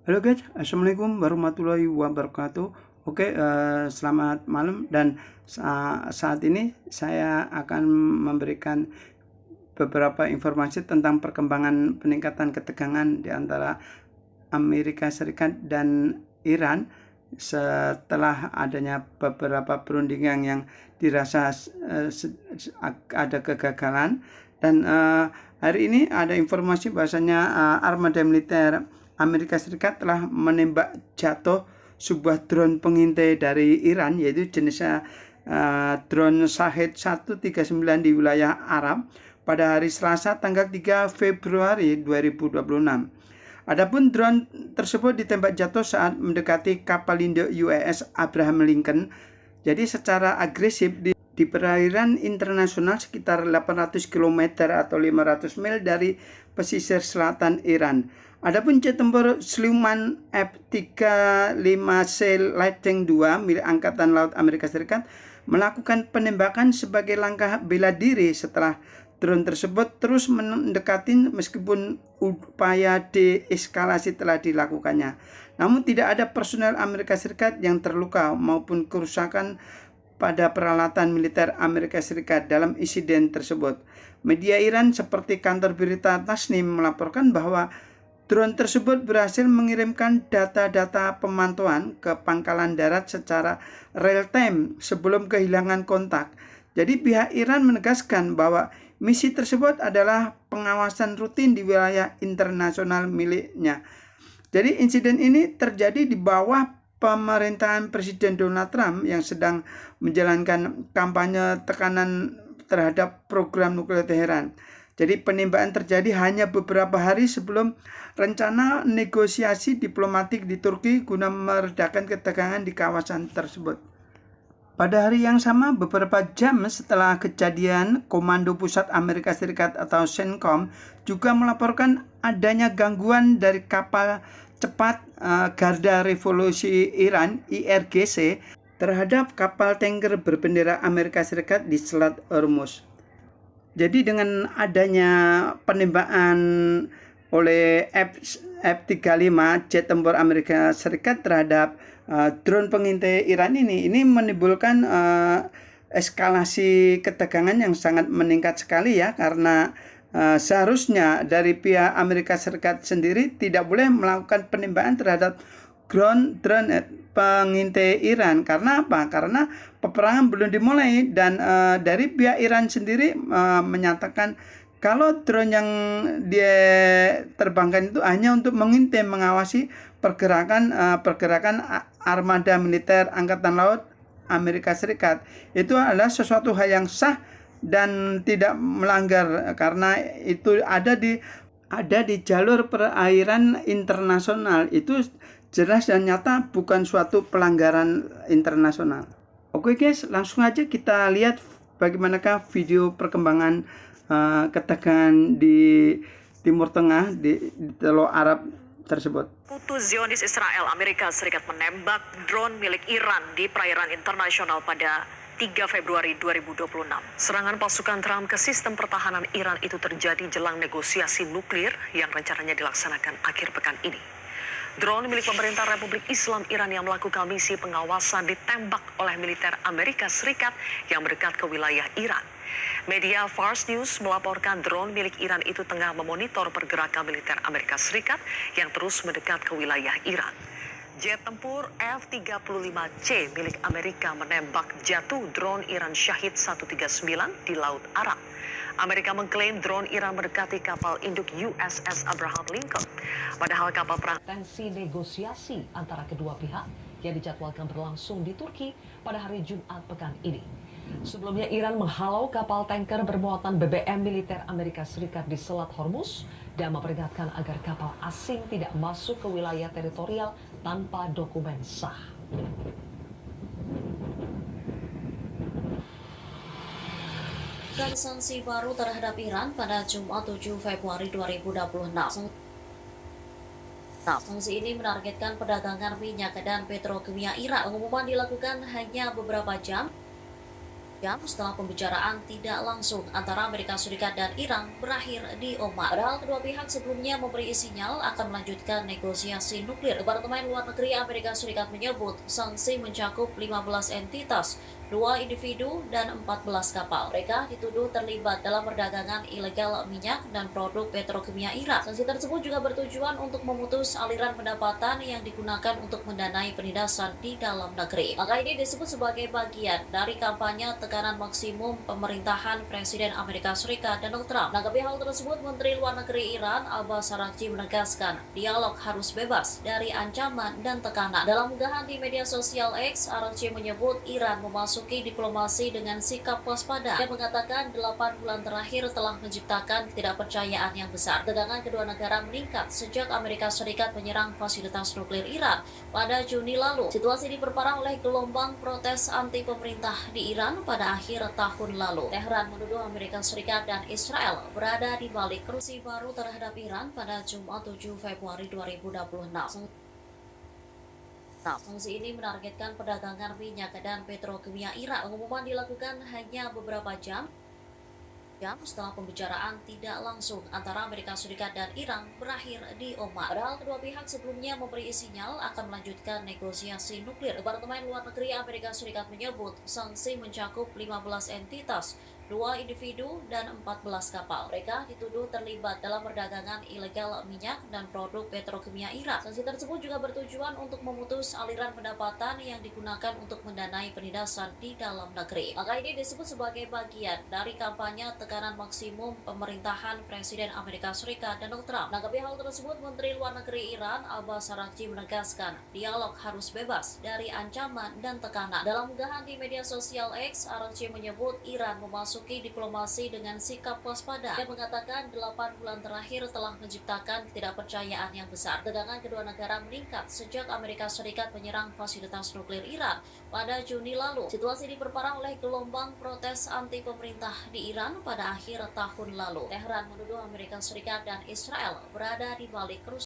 Halo guys, assalamualaikum warahmatullahi wabarakatuh. Oke, selamat malam dan saat ini saya akan memberikan beberapa informasi tentang perkembangan peningkatan ketegangan di antara Amerika Serikat dan Iran setelah adanya beberapa perundingan yang dirasa ada kegagalan dan hari ini ada informasi bahwasanya armada militer Amerika Serikat telah menembak jatuh sebuah drone pengintai dari Iran, yaitu jenisnya drone Shahed 139 di wilayah Arab pada hari Selasa tanggal 3 Februari 2026. Adapun drone tersebut ditembak jatuh saat mendekati kapal induk USS Abraham Lincoln. Jadi secara agresif di perairan internasional sekitar 800 km atau 500 mil dari pesisir selatan Iran. Adapun jet tempur Sleuman F-35C Lightning II milik Angkatan Laut Amerika Serikat melakukan penembakan sebagai langkah bela diri setelah drone tersebut terus mendekati meskipun upaya deeskalasi telah dilakukannya. Namun tidak ada personel Amerika Serikat yang terluka maupun kerusakan pada peralatan militer Amerika Serikat dalam insiden tersebut. Media Iran seperti kantor berita Tasnim melaporkan bahwa drone tersebut berhasil mengirimkan data-data pemantauan ke pangkalan darat secara real time sebelum kehilangan kontak. Jadi pihak Iran menegaskan bahwa misi tersebut adalah pengawasan rutin di wilayah internasional miliknya. Jadi insiden ini terjadi di bawah pemerintahan Presiden Donald Trump yang sedang menjalankan kampanye tekanan terhadap program nuklir Teheran. Jadi penembakan terjadi hanya beberapa hari sebelum rencana negosiasi diplomatik di Turki guna meredakan ketegangan di kawasan tersebut. Pada hari yang sama, beberapa jam setelah kejadian, Komando Pusat Amerika Serikat atau CENTCOM juga melaporkan adanya gangguan dari kapal cepat Garda Revolusi Iran (IRGC) terhadap kapal tanker berbendera Amerika Serikat di Selat Hormuz. Jadi dengan adanya penembakan oleh F-35 jet tempur Amerika Serikat terhadap drone pengintai Iran ini menimbulkan eskalasi ketegangan yang sangat meningkat sekali ya, karena seharusnya dari pihak Amerika Serikat sendiri tidak boleh melakukan penembakan terhadap drone pengintai Iran. Karena apa? Karena peperangan belum dimulai dan dari pihak Iran sendiri menyatakan kalau drone yang dia terbangkan itu hanya untuk mengintai, mengawasi pergerakan armada militer Angkatan Laut Amerika Serikat. Itu adalah sesuatu hal yang sah dan tidak melanggar karena itu ada di jalur perairan internasional. Itu jelas dan nyata bukan suatu pelanggaran internasional. Oke guys, langsung aja kita lihat bagaimanakah video perkembangan ketegangan di Timur Tengah di Teluk Arab tersebut. Sekutu Zionis Israel Amerika Serikat menembak drone milik Iran di perairan internasional pada 3 Februari 2026. Serangan pasukan Trump ke sistem pertahanan Iran itu terjadi jelang negosiasi nuklir yang rencananya dilaksanakan akhir pekan ini. Drone milik pemerintah Republik Islam Iran yang melakukan misi pengawasan ditembak oleh militer Amerika Serikat yang mendekat ke wilayah Iran. Media Fars News melaporkan drone milik Iran itu tengah memonitor pergerakan militer Amerika Serikat yang terus mendekat ke wilayah Iran. Jet tempur F-35C milik Amerika menembak jatuh drone Iran Shahed 139 di Laut Arab. Amerika mengklaim drone Iran mendekati kapal induk USS Abraham Lincoln. Padahal kapal perang tensi negosiasi antara kedua pihak yang dijadwalkan berlangsung di Turki pada hari Jumat pekan ini. Sebelumnya Iran menghalau kapal tanker bermuatan BBM militer Amerika Serikat di Selat Hormuz dan memperingatkan agar kapal asing tidak masuk ke wilayah teritorial tanpa dokumen sah. Dan sanksi baru terhadap Iran pada Jumat 7 Februari 2026. Sanksi ini menargetkan perdagangan minyak dan petrokimia Iran. Pengumuman dilakukan hanya beberapa jam jam setelah pembicaraan tidak langsung antara Amerika Serikat dan Iran berakhir di Oman. Padahal kedua pihak sebelumnya memberi sinyal akan melanjutkan negosiasi nuklir. Departemen Luar Negeri Amerika Serikat menyebut sanksi mencakup 15 entitas, 2 individu, dan 14 kapal. Mereka dituduh terlibat dalam perdagangan ilegal minyak dan produk petrokimia Iran. Sanksi tersebut juga bertujuan untuk memutus aliran pendapatan yang digunakan untuk mendanai penindasan di dalam negeri. Maka ini disebut sebagai bagian dari kampanye tekanan maksimum pemerintahan Presiden Amerika Serikat Donald Trump. Menanggapi hal tersebut, Menteri Luar Negeri Iran Abbas Araghchi menegaskan dialog harus bebas dari ancaman dan tekanan. Dalam unggahan di media sosial X, Araghchi menyebut Iran memasuki diplomasi dengan sikap waspada. Dia mengatakan 8 bulan terakhir telah menciptakan ketidakpercayaan yang besar. Tegangan kedua negara meningkat sejak Amerika Serikat menyerang fasilitas nuklir Iran pada Juni lalu. Situasi diperparah oleh gelombang protes anti pemerintah di Iran pada akhir tahun lalu. Tehran menuduh Amerika Serikat dan Israel berada di balik kerusi baru terhadap Iran pada Jumat 7 Februari 2026. Sanksi ini menargetkan perdagangan minyak dan petrokimia Iran. Pengumuman dilakukan hanya beberapa jam setelah pembicaraan tidak langsung antara Amerika Serikat dan Iran berakhir di Oman. Padahal kedua pihak sebelumnya memberi sinyal akan melanjutkan negosiasi nuklir. Departemen Luar Negeri Amerika Serikat menyebut sanksi mencakup 15 entitas, 2 individu, dan 14 kapal. Mereka dituduh terlibat dalam perdagangan ilegal minyak dan produk petrokimia Iran. Sanksi tersebut juga bertujuan untuk memutus aliran pendapatan yang digunakan untuk mendanai penindasan di dalam negeri. Maka ini disebut sebagai bagian dari kampanye tekanan maksimum pemerintahan Presiden Amerika Serikat Donald Trump. Menanggapi hal tersebut, Menteri Luar Negeri Iran Abbas Araghchi menegaskan dialog harus bebas dari ancaman dan tekanan. Dalam unggahan di media sosial X, Araghchi menyebut Iran memasuki diplomasi dengan sikap waspada. Dia mengatakan 8 bulan terakhir telah menciptakan ketidakpercayaan yang besar. Tegangan kedua negara meningkat sejak Amerika Serikat menyerang fasilitas nuklir Iran pada Juni lalu. Situasi diperparah oleh gelombang protes anti pemerintah di Iran pada akhir tahun lalu. Tehran menuduh Amerika Serikat dan Israel berada di balik kerusuhan